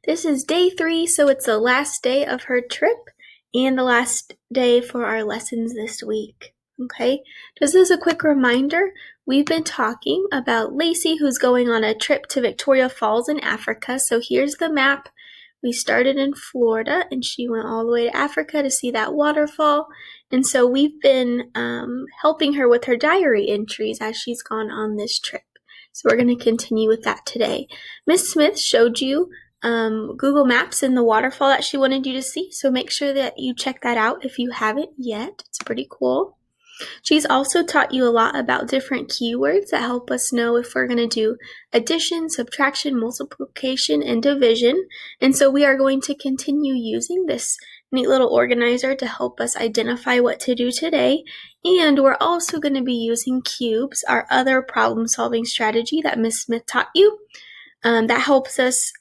This is day 3, so it's the last day of her trip and the last day for our lessons this week. Okay, just as a quick reminder, we've been talking about Lacie, who's going on a trip to Victoria Falls in Africa. So here's the map. We started in Florida and she went all the way to Africa to see that waterfall. And so we've been helping her with her diary entries as she's gone on this trip. So we're going to continue with that today. Miss Smith showed you Google Maps and the waterfall that she wanted you to see. So make sure that you check that out if you haven't yet. It's pretty cool. She's also taught you a lot about different keywords that help us know if we're going to do addition, subtraction, multiplication, and division. And so we are going to continue using this neat little organizer to help us identify what to do today. And we're also going to be using cubes, our other problem-solving strategy that Miss Smith taught you. That helps us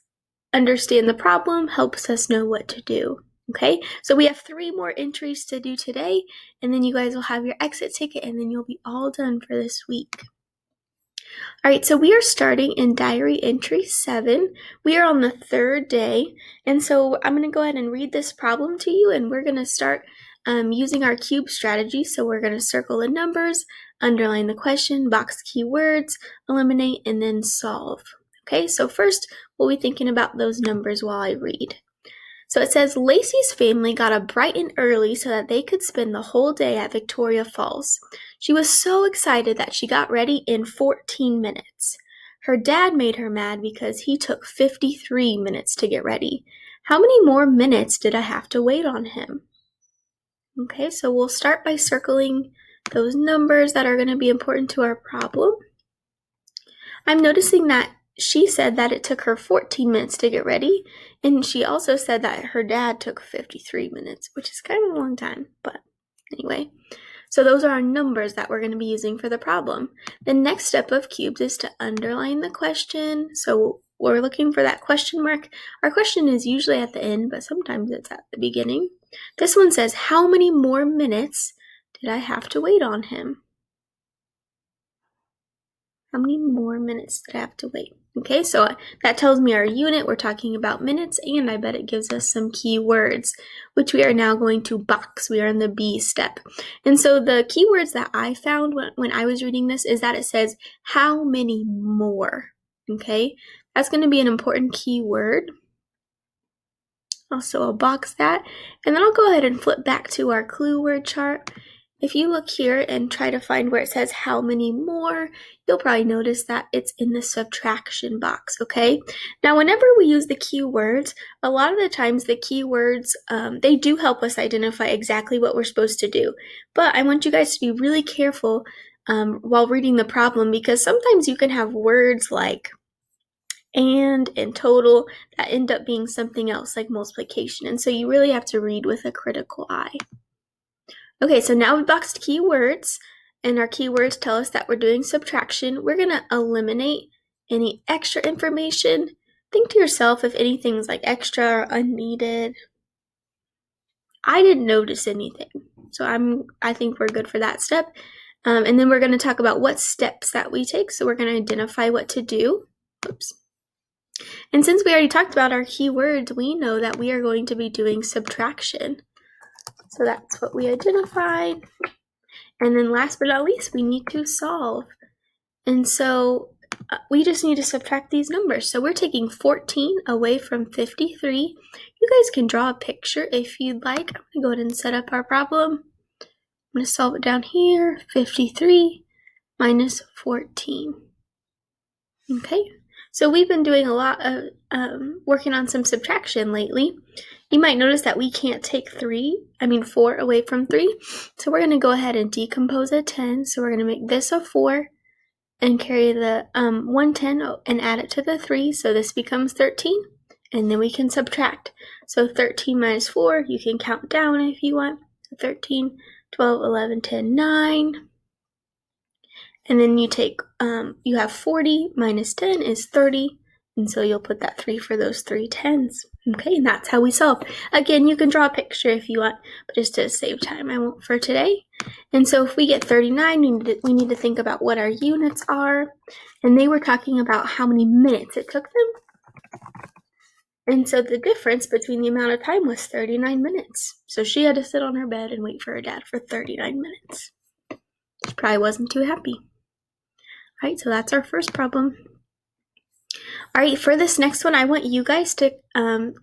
understand the problem, helps us know what to do. Okay, so we have 3 more entries to do today, and then you guys will have your exit ticket, and then you'll be all done for this week. All right, so we are starting in diary entry 7. We are on the 3rd day, and so I'm going to go ahead and read this problem to you, and we're going to start using our cube strategy. So we're going to circle the numbers, underline the question, box keywords, eliminate, and then solve. Okay, so first we'll be thinking about those numbers while I read. So it says, Lacie's family got up bright and early so that they could spend the whole day at Victoria Falls. She was so excited that she got ready in 14 minutes. Her dad made her mad because he took 53 minutes to get ready. How many more minutes did I have to wait on him? Okay, so we'll start by circling those numbers that are going to be important to our problem. I'm noticing that she said that it took her 14 minutes to get ready, and she also said that her dad took 53 minutes, which is kind of a long time, but anyway. So those are our numbers that we're going to be using for the problem. The next step of cubes is to underline the question. So we're looking for that question mark. Our question is usually at the end, but sometimes it's at the beginning. This one says, how many more minutes did I have to wait on him? How many more minutes did I have to wait? Okay, so that tells me our unit. We're talking about minutes, and I bet it gives us some keywords, which we are now going to box. We are in the B step. And so the keywords that I found when I was reading this is that it says, how many more? Okay, that's going to be an important keyword. Also, I'll box that, and then I'll go ahead and flip back to our clue word chart. If you look here and try to find where it says how many more, you'll probably notice that it's in the subtraction box, okay? Now, whenever we use the keywords, a lot of the times the keywords, they do help us identify exactly what we're supposed to do. But I want you guys to be really careful while reading the problem, because sometimes you can have words like and total that end up being something else like multiplication. And so you really have to read with a critical eye. Okay, so now we boxed keywords, and our keywords tell us that we're doing subtraction. We're going to eliminate any extra information. Think to yourself if anything's like extra or unneeded. I didn't notice anything, so I think we're good for that step. And then we're going to talk about what steps that we take. So we're going to identify what to do. Oops. And since we already talked about our keywords, we know that we are going to be doing subtraction. So that's what we identified. And then last but not least, we need to solve. And so we just need to subtract these numbers. So we're taking 14 away from 53. You guys can draw a picture if you'd like. I'm going to go ahead and set up our problem. I'm going to solve it down here. 53 minus 14. Okay. So we've been doing a lot of working on some subtraction lately. You might notice that we can't take 4 away from 3. So we're going to go ahead and decompose a 10. So we're going to make this a 4 and carry the 110 and add it to the 3. So this becomes 13. And then we can subtract. So 13 minus 4, you can count down if you want. 13, 12, 11, 10, 9. And then you take, you have 40 minus 10 is 30. And so you'll put that 3 for those 3 tens. Okay, and that's how we solve. Again, you can draw a picture if you want, but just to save time, I won't for today. And so if we get 39, we need to think about what our units are. And they were talking about how many minutes it took them. And so the difference between the amount of time was 39 minutes. So she had to sit on her bed and wait for her dad for 39 minutes. She probably wasn't too happy. All right, so that's our first problem. All right, for this next one, I want you guys to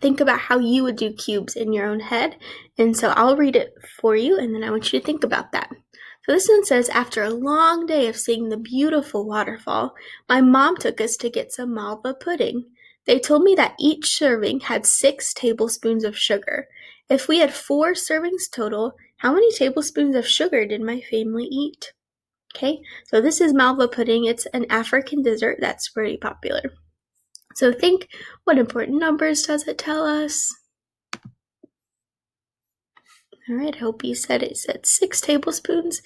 think about how you would do cubes in your own head. And so I'll read it for you, and then I want you to think about that. So this one says, after a long day of seeing the beautiful waterfall, my mom took us to get some malva pudding. They told me that each serving had 6 tablespoons of sugar. If we had 4 servings total, how many tablespoons of sugar did my family eat? Okay, so this is malva pudding. It's an African dessert that's pretty popular. So think, what important numbers does it tell us? All right, I hope you said it said 6 tablespoons.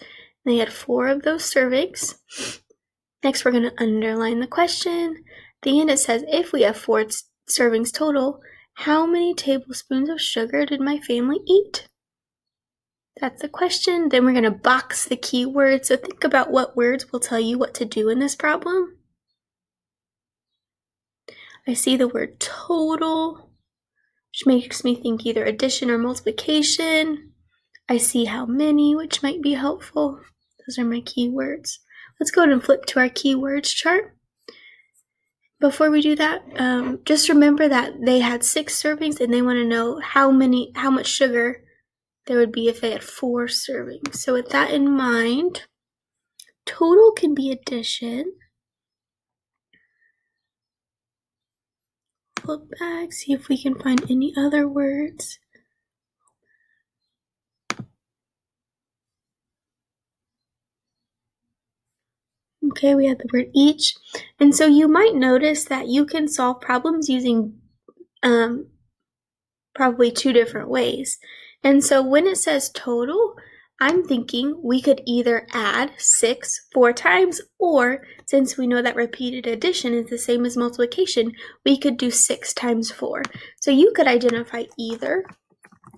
They had 4 of those servings. Next, we're going to underline the question. At the end, it says, if we have 4 servings total, how many tablespoons of sugar did my family eat? That's the question. Then we're going to box the keywords. So think about what words will tell you what to do in this problem. I see the word total, which makes me think either addition or multiplication. I see how many, which might be helpful. Those are my keywords. Let's go ahead and flip to our keywords chart. Before we do that, just remember that they had 6 servings and they want to know how much sugar there would be if they had 4 servings. So with that in mind, total can be addition. Flip back, see if we can find any other words. Okay, we have the word each. And so you might notice that you can solve problems using probably 2 different ways. And so when it says total, I'm thinking we could either add 6 4 times, or since we know that repeated addition is the same as multiplication, we could do 6 times 4. So you could identify either.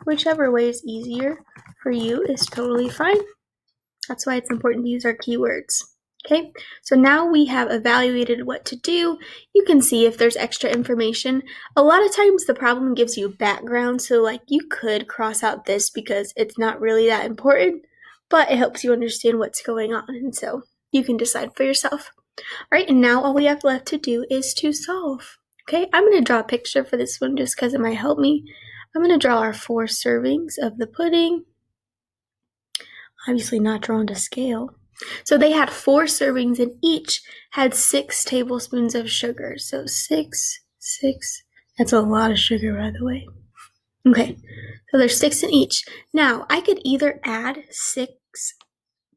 Whichever way is easier for you is totally fine. That's why it's important to use our keywords. Okay, so now we have evaluated what to do. You can see if there's extra information. A lot of times the problem gives you background, so like you could cross out this because it's not really that important, but it helps you understand what's going on, and so you can decide for yourself. All right, and now all we have left to do is to solve. Okay, I'm going to draw a picture for this one just because it might help me. I'm going to draw our 4 servings of the pudding. Obviously not drawn to scale. So they had 4 servings and each had 6 tablespoons of sugar. So 6, that's a lot of sugar, by the way. Okay, so there's 6 in each. Now, I could either add 6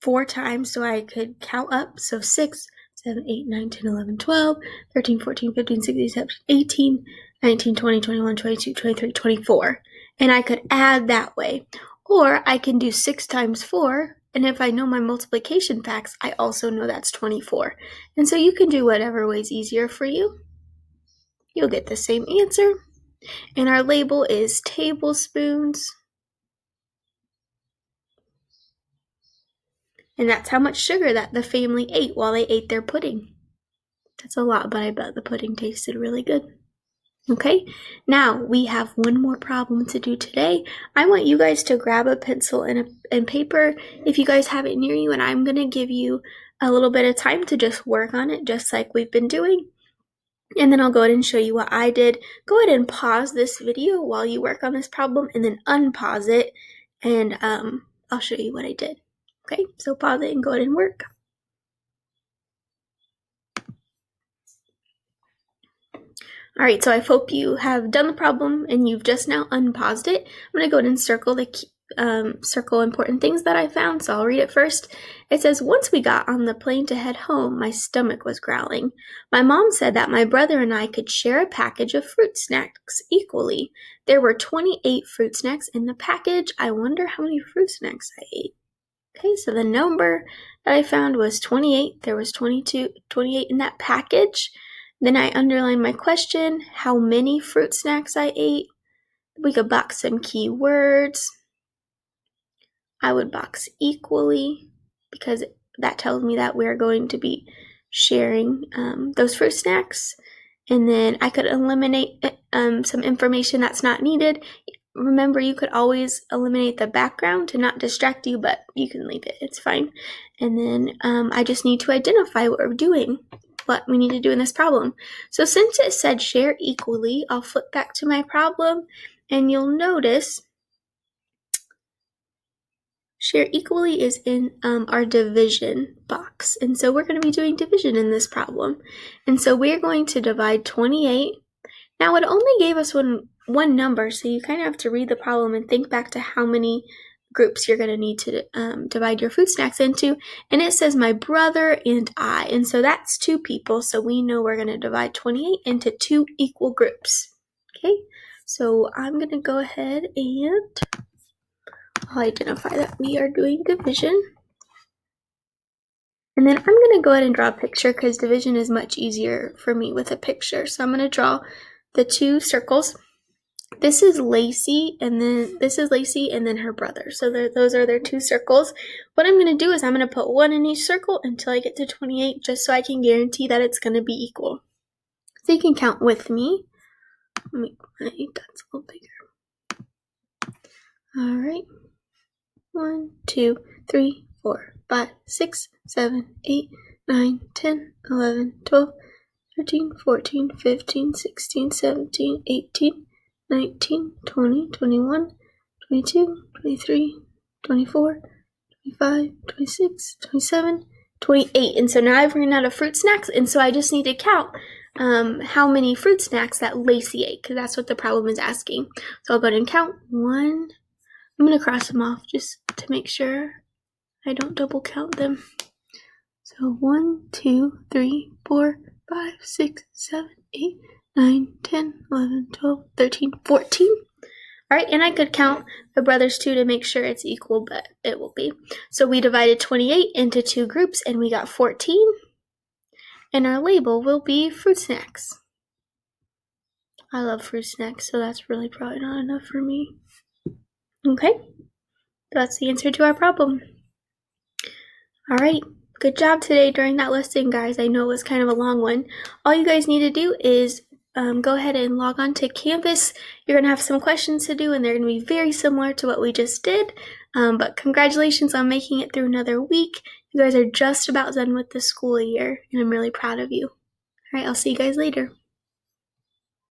4 times, so I could count up. So 6, 7, 8, 9, 10, 11, 12, 13, 14, 15, 16, 17, 18, 19, 20, 21, 22, 23, 24. And I could add that way. Or I can do 6 times 4, and if I know my multiplication facts, I also know that's 24. And so you can do whatever way is easier for you. You'll get the same answer. And our label is tablespoons. And that's how much sugar that the family ate while they ate their pudding. That's a lot, but I bet the pudding tasted really good. Okay, now we have one more problem to do today. I want you guys to grab a pencil and paper if you guys have it near you, and I'm going to give you a little bit of time to just work on it just like we've been doing. And then I'll go ahead and show you what I did. Go ahead and pause this video while you work on this problem and then unpause it, and I'll show you what I did. Okay, so pause it and go ahead and work. All right, so I hope you have done the problem and you've just now unpaused it. I'm going to go ahead and circle important things that I found, so I'll read it first. It says, once we got on the plane to head home, my stomach was growling. My mom said that my brother and I could share a package of fruit snacks equally. There were 28 fruit snacks in the package. I wonder how many fruit snacks I ate. Okay, so the number that I found was 28. There was 28 in that package. Then I underlined my question, how many fruit snacks I ate. We could box some keywords. I would box equally because that tells me that we're going to be sharing those fruit snacks. and then I could eliminate some information that's not needed. Remember, you could always eliminate the background to not distract you, but you can leave it, it's fine. And then I just need to identify what we're doing, what we need to do in this problem. So since it said share equally, I'll flip back to my problem, and you'll notice share equally is in our division box. And so we're going to be doing division in this problem. And so we're going to divide 28. Now it only gave us one number, so you kind of have to read the problem and think back to how many groups you're going to need to divide your food snacks into. And it says my brother and I. And so that's 2 people. So we know we're going to divide 28 into 2 equal groups. Okay, so I'm going to go ahead and I'll identify that we are doing division. And then I'm going to go ahead and draw a picture because division is much easier for me with a picture. So I'm going to draw the 2 circles. This is Lacie, and then this is Lacie and then her brother. So those are their 2 circles. What I'm going to do is I'm going to put 1 in each circle until I get to 28, just so I can guarantee that it's going to be equal. So you can count with me. Let me make that a little bigger. All right. 1, 2, 3, 4, 5, 6, 7, 8, 9, 10, 11, 12, 13, 14, 15, 16, 17, 18, 19, 20, 21, 22, 23, 24, 25, 26, 27, 28. And so now I've run out of fruit snacks, and so I just need to count how many fruit snacks that Lacie ate, because that's what the problem is asking. So I'll go ahead and count 1. I'm going to cross them off just to make sure I don't double count them. So 1, 2, 3, 4, 5, 6, 7, 8, 9, 10, 11, 12, 13, 14. All right, and I could count the brothers too to make sure it's equal, but it will be. So we divided 28 into 2 groups, and we got 14. And our label will be fruit snacks. I love fruit snacks, so that's really probably not enough for me. Okay, that's the answer to our problem. All right, good job today during that lesson, guys. I know it was kind of a long one. All you guys need to do is go ahead and log on to Canvas. You're going to have some questions to do, and they're going to be very similar to what we just did. But congratulations on making it through another week. You guys are just about done with the school year, and I'm really proud of you. All right, I'll see you guys later.